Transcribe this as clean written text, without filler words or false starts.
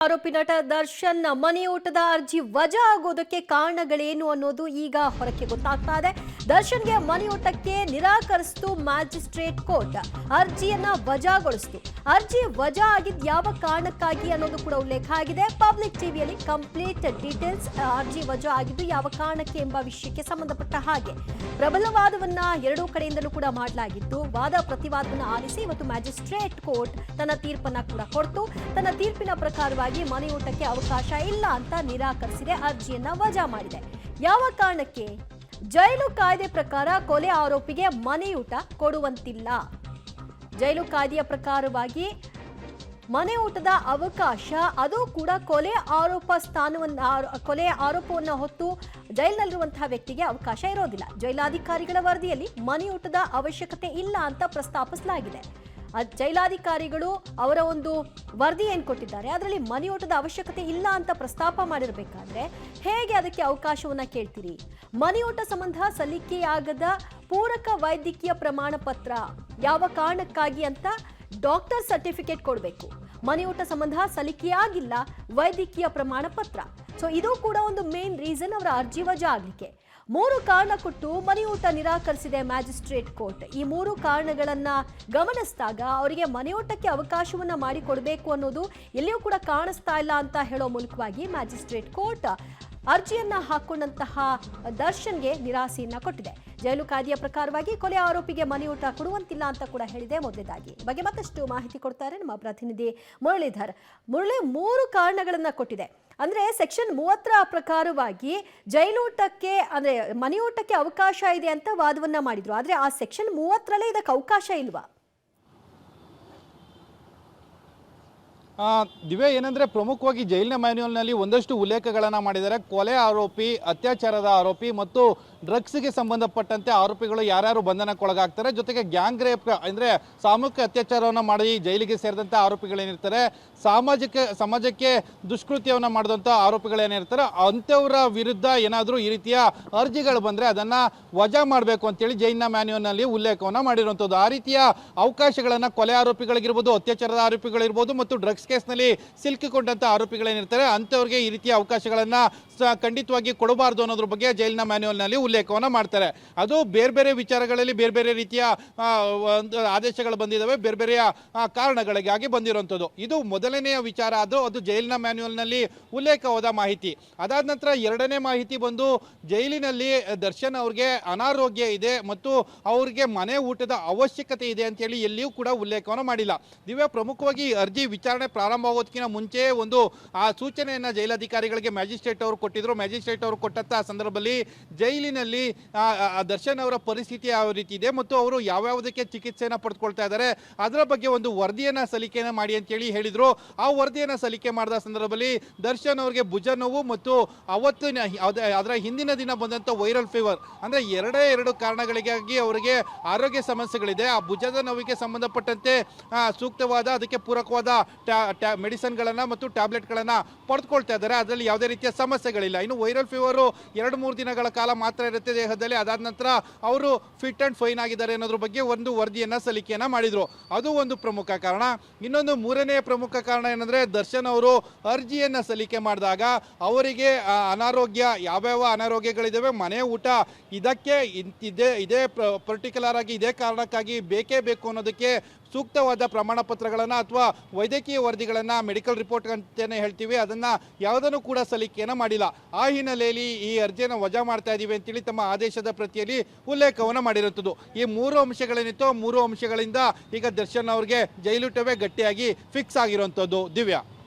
ಆರೋಪಿ ನಟ ದರ್ಶನ್ ಮನೆಯೂಟದ ಅರ್ಜಿ ವಜಾ ಆಗೋದಕ್ಕೆ ಕಾರಣಗಳೇನು ಅನ್ನೋದು ಈಗ ಹೊರಕ್ಕೆ ಗೊತ್ತಾಗ್ತಾ ಇದೆ. ದರ್ಶನ್ಗೆ ಮನೆಯೂಟಕ್ಕೆ ನಿರಾಕರಿಸಿತು ಮ್ಯಾಜಿಸ್ಟ್ರೇಟ್ ಕೋರ್ಟ್. ಅರ್ಜಿಯನ್ನ ವಜಾಗೊಳಿಸಿತು. ಅರ್ಜಿ ವಜಾ ಆಗಿದ್ದು ಯಾವ ಕಾರಣಕ್ಕಾಗಿ ಅನ್ನೋದು ಕೂಡ ಉಲ್ಲೇಖ ಆಗಿದೆ. ಪಬ್ಲಿಕ್ ಟಿವಿಯಲ್ಲಿ ಕಂಪ್ಲೀಟ್ ಡೀಟೇಲ್ಸ್ ಅರ್ಜಿ ವಜಾ ಆಗಿದ್ದು ಯಾವ ಕಾರಣಕ್ಕೆ ಎಂಬ ವಿಷಯಕ್ಕೆ ಸಂಬಂಧಪಟ್ಟ ಹಾಗೆ ಪ್ರಬಲ ವಾದವನ್ನ ಎರಡೂ ಕಡೆಯಿಂದಲೂ ಕೂಡ ಮಾಡಲಾಗಿತ್ತು. ವಾದ ಪ್ರತಿವಾದವನ್ನು ಆಲಿಸಿ ಇವತ್ತು ಮ್ಯಾಜಿಸ್ಟ್ರೇಟ್ ಕೋರ್ಟ್ ತನ್ನ ತೀರ್ಪನ್ನ ಕೂಡ ಕೊಡ್ತು. ತನ್ನ ತೀರ್ಪಿನ ಪ್ರಕಾರವಾಗಿ ಮನೆಯೂಟಕ್ಕೆ ಅವಕಾಶ ಇಲ್ಲ ಅಂತ ನಿರಾಕರಿಸಿದೆ. ಅರ್ಜಿಯನ್ನ ವಜಾ ಮಾಡಿದೆ. ಯಾವ ಕಾರಣಕ್ಕೆ? ಜೈಲು ಕಾಯ್ದೆ ಪ್ರಕಾರ ಕೊಲೆ ಆರೋಪಿಗೆ ಮನೆಯೂಟ ಕೊಡುವಂತಿಲ್ಲ. ಜೈಲು ಕಾಯ್ದೆಯ ಪ್ರಕಾರವಾಗಿ ಮನೆಯೂಟದ ಅವಕಾಶ, ಅದು ಕೂಡ ಕೊಲೆ ಆರೋಪವನ್ನು ಹೊತ್ತು ಜೈಲಿನಲ್ಲಿರುವಂತಹ ವ್ಯಕ್ತಿಗೆ ಅವಕಾಶ ಇರೋದಿಲ್ಲ. ಜೈಲಾಧಿಕಾರಿಗಳ ವರದಿಯಲ್ಲಿ ಮನೆಯೂಟದ ಅವಶ್ಯಕತೆ ಇಲ್ಲ ಅಂತ ಪ್ರಸ್ತಾಪಿಸಲಾಗಿದೆ. ಜೈಲಾಧಿಕಾರಿಗಳು ಅವರ ಒಂದು ವರದಿ ಏನು ಕೊಟ್ಟಿದ್ದಾರೆ ಅದರಲ್ಲಿ ಮನೆಯೂಟದ ಅವಶ್ಯಕತೆ ಇಲ್ಲ ಅಂತ ಪ್ರಸ್ತಾಪ ಮಾಡಿರಬೇಕಾದ್ರೆ ಹೇಗೆ ಅದಕ್ಕೆ ಅವಕಾಶವನ್ನ ಕೇಳ್ತೀರಿ? ಮನೆಯೂಟ ಸಂಬಂಧ ಸಲ್ಲಿಕೆಯಾಗದ ಪೂರಕ ವೈದ್ಯಕೀಯ ಪ್ರಮಾಣ ಪತ್ರ ಯಾವ ಕಾರಣಕ್ಕಾಗಿ ಅಂತ ಡಾಕ್ಟರ್ ಸರ್ಟಿಫಿಕೇಟ್ ಕೊಡಬೇಕು. ಮನೆಯೂಟ ಸಂಬಂಧ ಸಲ್ಲಿಕೆಯಾಗಿಲ್ಲ ವೈದ್ಯಕೀಯ ಪ್ರಮಾಣ ಪತ್ರ. ಸೊ ಇದು ಕೂಡ ಒಂದು ಮೇನ್ ರೀಸನ್ ಅವರ ಅರ್ಜಿ ವಜಾ ಆಗ್ಲಿಕ್ಕೆ. 3 ಕಾರಣ ಕೊಟ್ಟು ಮನೆಯೂಟ ನಿರಾಕರಿಸಿದೆ ಮ್ಯಾಜಿಸ್ಟ್ರೇಟ್ ಕೋರ್ಟ್. ಈ 3 ಕಾರಣಗಳನ್ನ ಗಮನಿಸಿದಾಗ ಅವರಿಗೆ ಮನೆಯೂಟಕ್ಕೆ ಅವಕಾಶವನ್ನ ಮಾಡಿಕೊಡ್ಬೇಕು ಅನ್ನೋದು ಎಲ್ಲಿಯೂ ಕೂಡ ಕಾಣಿಸ್ತಾ ಇಲ್ಲ ಅಂತ ಹೇಳೋ ಮೂಲಕವಾಗಿ ಮ್ಯಾಜಿಸ್ಟ್ರೇಟ್ ಕೋರ್ಟ್ ಅರ್ಜಿಯನ್ನ ಹಾಕೊಂಡಂತಹ ದರ್ಶನ್ಗೆ ನಿರಾಸೆಯನ್ನ ಕೊಟ್ಟಿದೆ. ಜೈಲು ಕಾಯ್ದೆಯ ಪ್ರಕಾರವಾಗಿ ಕೊಲೆ ಆರೋಪಿಗೆ ಮನೆಯೂಟ ಕೊಡುವಂತಿಲ್ಲ ಅಂತ ಕೂಡ ಹೇಳಿದೆ. ಮೊದಲನೇದಾಗಿ ಬಗ್ಗೆ ಮತ್ತಷ್ಟು ಮಾಹಿತಿ ಕೊಡ್ತಾರೆ ನಮ್ಮ ಪ್ರತಿನಿಧಿ ಮುರಳೀಧರ್. ಮುರಳಿ, 3 ಕಾರಣಗಳನ್ನ ಕೊಟ್ಟಿದೆ. ಅಂದ್ರೆ ಸೆಕ್ಷನ್ 30ರ ಪ್ರಕಾರವಾಗಿ ಜೈಲೂಟಕ್ಕೆ ಅಂದ್ರೆ ಮನೆಯೂಟಕ್ಕೆ ಅವಕಾಶ ಇದೆ ಅಂತ ವಾದವನ್ನ ಮಾಡಿದ್ರು. ಆದ್ರೆ ಆ ಸೆಕ್ಷನ್ 30ರಲ್ಲೇ ಇದಕ್ಕೆ ಅವಕಾಶ ಇಲ್ವಾ? ದಿವ್ಯ, ಏನಂದ್ರೆ ಪ್ರಮುಖವಾಗಿ ಜೈಲಿನ ಮ್ಯಾನ್ಯುಯಲ್ನಲ್ಲಿ ಒಂದಷ್ಟು ಉಲ್ಲೇಖಗಳನ್ನು ಮಾಡಿದ್ದಾರೆ. ಕೊಲೆ ಆರೋಪಿ, ಅತ್ಯಾಚಾರದ ಆರೋಪಿ ಮತ್ತು ಡ್ರಗ್ಸ್ಗೆ ಸಂಬಂಧಪಟ್ಟಂತೆ ಆರೋಪಿಗಳು ಯಾರ್ಯಾರು ಬಂಧನಕ್ಕೊಳಗಾಗ್ತಾರೆ, ಜೊತೆಗೆ ಗ್ಯಾಂಗ್ ರೇಪ್ ಅಂದರೆ ಸಾಮೂಹಿಕ ಅತ್ಯಾಚಾರವನ್ನು ಮಾಡಿ ಜೈಲಿಗೆ ಸೇರಿದಂಥ ಆರೋಪಿಗಳೇನಿರ್ತಾರೆ, ಸಮಾಜಕ್ಕೆ ದುಷ್ಕೃತ್ಯವನ್ನು ಮಾಡಿದಂಥ ಆರೋಪಿಗಳೇನಿರ್ತಾರೆ, ಅಂಥವರ ವಿರುದ್ಧ ಏನಾದರೂ ಈ ರೀತಿಯ ಅರ್ಜಿಗಳು ಬಂದರೆ ಅದನ್ನು ವಜಾ ಮಾಡಬೇಕು ಅಂತೇಳಿ ಜೈಲಿನ ಮ್ಯಾನ್ಯುಯಲ್ನಲ್ಲಿ ಉಲ್ಲೇಖವನ್ನು ಮಾಡಿರುವಂಥದ್ದು. ಆ ರೀತಿಯ ಅವಕಾಶಗಳನ್ನು ಕೊಲೆ ಆರೋಪಿಗಳಿಗಿರ್ಬೋದು, ಅತ್ಯಾಚಾರದ ಆರೋಪಿಗಳಿರ್ಬೋದು ಮತ್ತು ಡ್ರಗ್ಸ್ ಕೇಸ್ನಲ್ಲಿ ಸಿಲುಕಿಕೊಂಡಂಥ ಆರೋಪಿಗಳೇನಿರ್ತಾರೆ ಅಂಥವ್ರಿಗೆ ಈ ರೀತಿಯ ಅವಕಾಶಗಳನ್ನು ಖಂಡಿತವಾಗಿ ಕೊಡಬಾರ್ದು ಅನ್ನೋದ್ರ ಬಗ್ಗೆ ಜೈಲಿನ ಮ್ಯಾನ್ಯುಯಲ್ನಲ್ಲಿ ಉಲ್ಲೇಖವನ್ನು ಮಾಡ್ತಾರೆ. ಅದು ಬೇರೆ ಬೇರೆ ವಿಚಾರಗಳಲ್ಲಿ ಬೇರೆ ಬೇರೆ ರೀತಿಯ ಆದೇಶಗಳು ಬಂದಿದ್ದಾವೆ, ಬೇರೆ ಬೇರೆಯ ಕಾರಣಗಳಿಗಾಗಿ ಬಂದಿರುವಂಥದ್ದು. ಇದು ಮೊದಲನೆಯ ವಿಚಾರ. ಅದು ಜೈಲಿನ ಮ್ಯಾನ್ಯುಯಲ್ನಲ್ಲಿ ಉಲ್ಲೇಖವಾದ ಮಾಹಿತಿ. ಅದಾದ ನಂತರ ಎರಡನೇ ಮಾಹಿತಿ ಬಂದು ಜೈಲಿನಲ್ಲಿ ದರ್ಶನ್ ಅವ್ರಿಗೆ ಅನಾರೋಗ್ಯ ಇದೆ ಮತ್ತು ಅವ್ರಿಗೆ ಮನೆ ಊಟದ ಅವಶ್ಯಕತೆ ಇದೆ ಅಂತೇಳಿ ಎಲ್ಲಿಯೂ ಕೂಡ ಉಲ್ಲೇಖವನ್ನು ಮಾಡಿಲ್ಲ. ದಿವ್ಯ, ಪ್ರಮುಖವಾಗಿ ಅರ್ಜಿ ವಿಚಾರಣೆ ಪ್ರಾರಂಭ ಆಗೋದಕ್ಕಿಂತ ಮುಂಚೆ ಒಂದು ಆ ಸೂಚನೆಯನ್ನು ಜೈಲಾಧಿಕಾರಿಗಳಿಗೆ ಮ್ಯಾಜಿಸ್ಟ್ರೇಟ್ ಅವರು ಕೊಟ್ಟಿದ್ರು. ಮ್ಯಾಜಿಸ್ಟ್ರೇಟ್ ಅವರು ಕೊಟ್ಟಂಥ ಸಂದರ್ಭದಲ್ಲಿ ಜೈಲಿನಲ್ಲಿ ದರ್ಶನ್ ಅವರ ಪರಿಸ್ಥಿತಿ ಯಾವ ರೀತಿ ಇದೆ ಮತ್ತು ಅವರು ಯಾವ್ಯಾವುದಕ್ಕೆ ಚಿಕಿತ್ಸೆಯನ್ನು ಪಡೆದುಕೊಳ್ತಾ ಇದ್ದಾರೆ ಅದರ ಬಗ್ಗೆ ಒಂದು ವರದಿಯನ್ನು ಸಲ್ಲಿಕೆಯನ್ನು ಮಾಡಿ ಅಂತೇಳಿ ಹೇಳಿದರು. ಆ ವರದಿಯನ್ನು ಸಲ್ಲಿಕೆ ಮಾಡಿದ ಸಂದರ್ಭದಲ್ಲಿ ದರ್ಶನ್ ಅವರಿಗೆ ಭುಜ ನೋವು ಮತ್ತು ಅದರ ಹಿಂದಿನ ದಿನ ಬಂದಂಥ ವೈರಲ್ ಫೀವರ್ ಅಂದರೆ ಎರಡು ಕಾರಣಗಳಿಗಾಗಿ ಅವರಿಗೆ ಆರೋಗ್ಯ ಸಮಸ್ಯೆಗಳಿದೆ. ಆ ಭುಜದ ನೋವಿಗೆ ಸಂಬಂಧಪಟ್ಟಂತೆ ಸೂಕ್ತವಾದ ಅದಕ್ಕೆ ಪೂರಕವಾದ ಮೆಡಿಸಿನ್ಗಳನ್ನು ಮತ್ತು ಟ್ಯಾಬ್ಲೆಟ್ಗಳನ್ನು ಪಡೆದುಕೊಳ್ತಾ ಇದ್ದಾರೆ. ಅದರಲ್ಲಿ ಯಾವುದೇ ರೀತಿಯ ಸಮಸ್ಯೆಗಳಿಲ್ಲ. ಇನ್ನು ವೈರಲ್ ಫೀವರು 2-3 ದಿನಗಳ ಕಾಲ ಮಾತ್ರ ಇರುತ್ತೆ ದೇಹದಲ್ಲಿ. ಅದಾದ ನಂತರ ಅವರು ಫಿಟ್ ಆ್ಯಂಡ್ ಫೈನ್ ಆಗಿದ್ದಾರೆ ಅನ್ನೋದ್ರ ಬಗ್ಗೆ ಒಂದು ವರದಿಯನ್ನು ಸಲ್ಲಿಕೆಯನ್ನು ಮಾಡಿದರು. ಅದು ಒಂದು ಪ್ರಮುಖ ಕಾರಣ. ಇನ್ನೊಂದು ಮೂರನೇ ಪ್ರಮುಖ ಕಾರಣ ಏನಂದರೆ ದರ್ಶನ್ ಅವರು ಅರ್ಜಿಯನ್ನು ಸಲ್ಲಿಕೆ ಮಾಡಿದಾಗ ಅವರಿಗೆ ಅನಾರೋಗ್ಯ ಯಾವ್ಯಾವ ಅನಾರೋಗ್ಯಗಳಿದ್ದಾವೆ, ಮನೆ ಊಟ ಇದಕ್ಕೆ ಇದೇ ಪರ್ಟಿಕ್ಯುಲರ್ ಆಗಿ ಇದೇ ಕಾರಣಕ್ಕಾಗಿ ಬೇಕೇ ಬೇಕು ಅನ್ನೋದಕ್ಕೆ ಸೂಕ್ತವಾದ ಪ್ರಮಾಣ ಪತ್ರಗಳನ್ನು ಅಥವಾ ವೈದ್ಯಕೀಯ ವರದಿಗಳನ್ನು, ಮೆಡಿಕಲ್ ರಿಪೋರ್ಟ್ ಅಂತಲೇ ಹೇಳ್ತೀವಿ, ಅದನ್ನು ಯಾವುದನ್ನು ಕೂಡ ಸಲ್ಲಿಕೆಯನ್ನು ಮಾಡಿಲ್ಲ. ಆ ಹಿನ್ನೆಲೆಯಲ್ಲಿ ಈ ಅರ್ಜಿಯನ್ನು ವಜಾ ಮಾಡ್ತಾ ಇದ್ದೀವಿ ಅಂತೇಳಿ ತಮ್ಮ ಆದೇಶದ ಪ್ರತಿಯಲ್ಲಿ ಉಲ್ಲೇಖವನ್ನು ಮಾಡಿರುವಂಥದ್ದು. ಈ 3 ಅಂಶಗಳೇನಿತ್ತು 3 ಅಂಶಗಳಿಂದ ಈಗ ದರ್ಶನ್ ಅವ್ರಿಗೆ ಜೈಲೂಟವೇ ಗಟ್ಟಿಯಾಗಿ ಫಿಕ್ಸ್ ಆಗಿರುವಂಥದ್ದು. ದಿವ್ಯಾ.